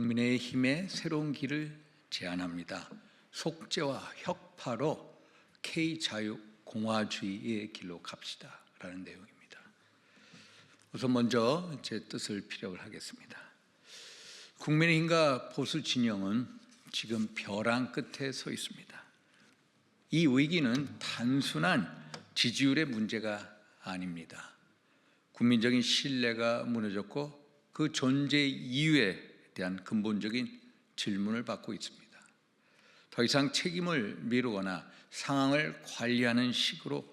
국민의힘의 새로운 길을 제안합니다. 속죄와 혁파로 K자유공화주의의 길로 갑시다 라는 내용입니다. 우선 먼저 제 뜻을 피력을 하겠습니다. 국민의힘과 보수 진영은 지금 벼랑 끝에 서 있습니다. 이 위기는 단순한 지지율의 문제가 아닙니다. 국민적인 신뢰가 무너졌고 그 존재 이유에 대한 근본적인 질문을 받고 있습니다. 더 이상 책임을 미루거나 상황을 관리하는 식으로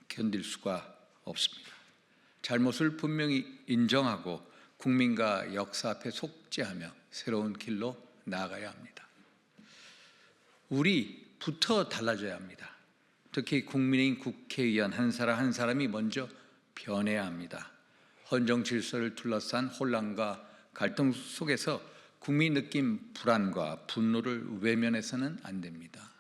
견딜 수가 없습니다. 잘못을 분명히 인정하고 국민과 역사 앞에 속죄하며 새로운 길로 나아가야 합니다. 우리부터 달라져야 합니다. 특히 국민의힘 국회의원 한 사람 한 사람이 먼저 변해야 합니다. 헌정 질서를 둘러싼 혼란과 갈등 속에서 국민이 느낀 불안과 분노를 외면해서는 안 됩니다.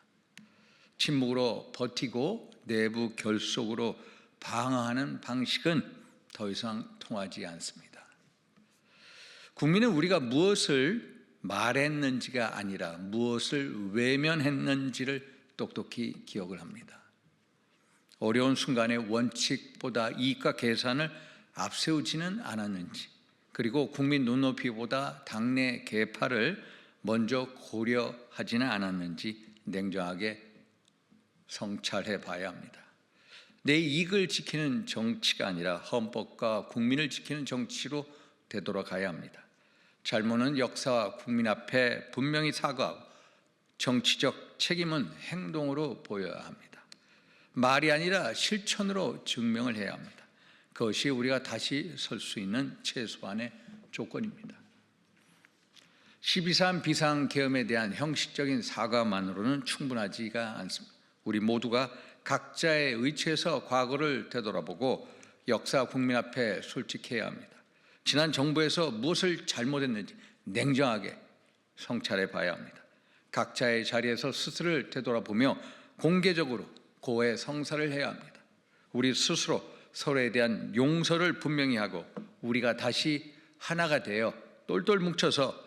침묵으로 버티고 내부 결속으로 방어하는 방식은 더 이상 통하지 않습니다. 국민은 우리가 무엇을 말했는지가 아니라 무엇을 외면했는지를 똑똑히 기억을 합니다. 어려운 순간에 원칙보다 이익과 계산을 앞세우지는 않았는지, 그리고 국민 눈높이보다 당내 계파를 먼저 고려하지는 않았는지 냉정하게 성찰해 봐야 합니다. 내 이익을 지키는 정치가 아니라 헌법과 국민을 지키는 정치로 되돌아가야 합니다. 잘못은 역사와 국민 앞에 분명히 사과하고 정치적 책임은 행동으로 보여야 합니다. 말이 아니라 실천으로 증명을 해야 합니다. 그것이 우리가 다시 설 수 있는 최소한의 조건입니다. 12.3 비상계엄에 대한 형식적인 사과만으로는 충분하지가 않습니다. 우리 모두가 각자의 의치에서 과거를 되돌아보고 역사 국민 앞에 솔직해야 합니다. 지난 정부에서 무엇을 잘못했는지 냉정하게 성찰해 봐야 합니다. 각자의 자리에서 스스로를 되돌아보며 공개적으로 고해 성사를 해야 합니다. 우리 스스로 서로에 대한 용서를 분명히 하고 우리가 다시 하나가 되어 똘똘 뭉쳐서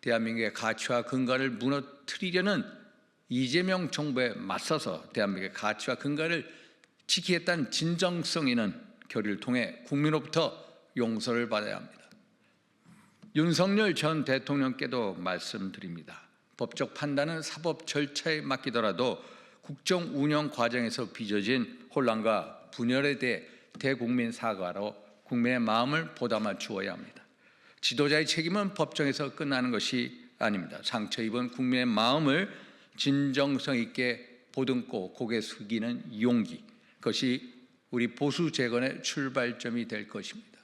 대한민국의 가치와 근간을 무너뜨리려는 이재명 정부에 맞서서 대한민국의 가치와 근간을 지키겠다는 진정성 있는 결의를 통해 국민으로부터 용서를 받아야 합니다. 윤석열 전 대통령께도 말씀드립니다. 법적 판단은 사법 절차에 맡기더라도 국정 운영 과정에서 빚어진 혼란과 분열에 대해 대국민 사과로 국민의 마음을 보담아 주어야 합니다. 지도자의 책임은 법정에서 끝나는 것이 아닙니다. 상처 입은 국민의 마음을 진정성 있게 보듬고 고개 숙이는 용기, 그것이 우리 보수 재건의 출발점이 될 것입니다.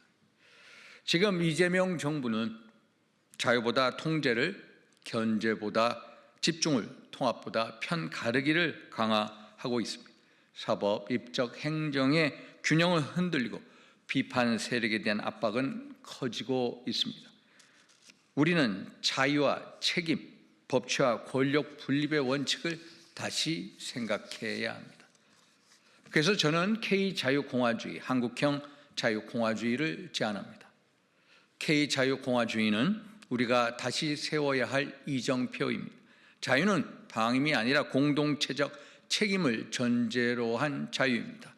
지금 이재명 정부는 자유보다 통제를, 견제보다 집중을, 통합보다 편 가르기를 강화하고 있습니다. 사법, 입적, 행정의 균형을 흔들리고 비판 세력에 대한 압박은 커지고 있습니다. 우리는 자유와 책임, 법치와 권력 분립의 원칙을 다시 생각해야 합니다. 그래서 저는 K자유공화주의, 한국형 자유공화주의를 제안합니다. K자유공화주의는 우리가 다시 세워야 할 이정표입니다. 자유는 방임이 아니라 공동체적 책임을 전제로 한 자유입니다.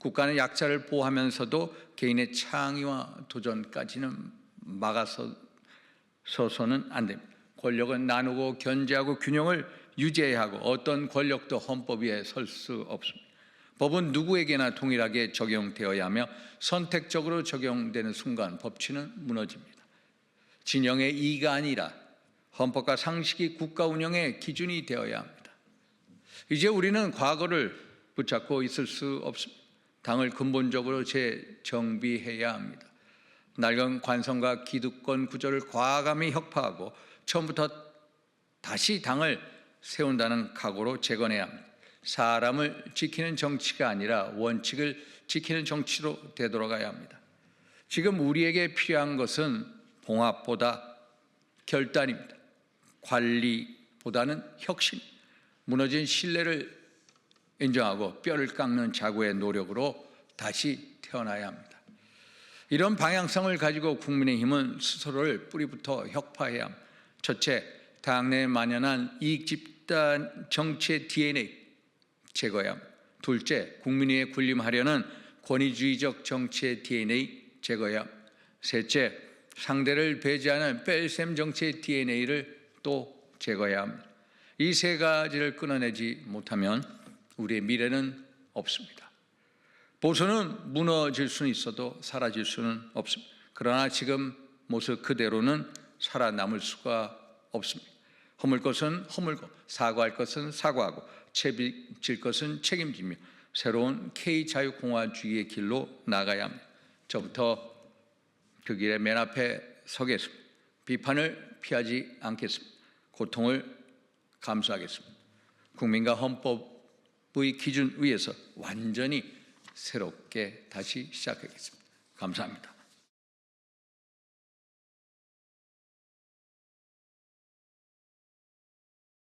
국가는 약자를 보호하면서도 개인의 창의와 도전까지는 막아서서는 안 됩니다. 권력은 나누고 견제하고 균형을 유지해야 하고 어떤 권력도 헌법 위에 설 수 없습니다. 법은 누구에게나 동일하게 적용되어야 하며 선택적으로 적용되는 순간 법치는 무너집니다. 진영의 이의가 아니라 헌법과 상식이 국가 운영의 기준이 되어야 합니다. 이제 우리는 과거를 붙잡고 있을 수 없습니다. 당을 근본적으로 재정비해야 합니다. 낡은 관성과 기득권 구조를 과감히 혁파하고 처음부터 다시 당을 세운다는 각오로 재건해야 합니다. 사람을 지키는 정치가 아니라 원칙을 지키는 정치로 되돌아가야 합니다. 지금 우리에게 필요한 것은 봉합보다 결단입니다. 관리보다는 혁신, 무너진 신뢰를 인정하고 뼈를 깎는 자구의 노력으로 다시 태어나야 합니다. 이런 방향성을 가지고 국민의힘은 스스로를 뿌리부터 혁파해야 합니다. 첫째, 당내에 만연한 이익 집단 정치의 DNA 제거해야 합니다. 둘째, 국민위에 군림하려는 권위주의적 정치의 DNA 제거해야 합니다. 셋째, 상대를 배제하는 뺄셈 정치의 DNA를 또 제거해야 합니다. 이 세 가지를 끊어내지 못하면 우리의 미래는 없습니다. 보수는 무너질 수는 있어도 사라질 수는 없습니다. 그러나 지금 모습 그대로는 살아남을 수가 없습니다. 허물 것은 허물고 사과할 것은 사과하고 책임질 것은 책임지며 새로운 K자유공화주의의 길로 나가야 합니다. 저부터 그 길의 맨 앞에 서겠습니다. 비판을 피하지 않겠습니다. 고통을 감수하겠습니다. 국민과 헌법의 기준 위에서 완전히 새롭게 다시 시작하겠습니다. 감사합니다.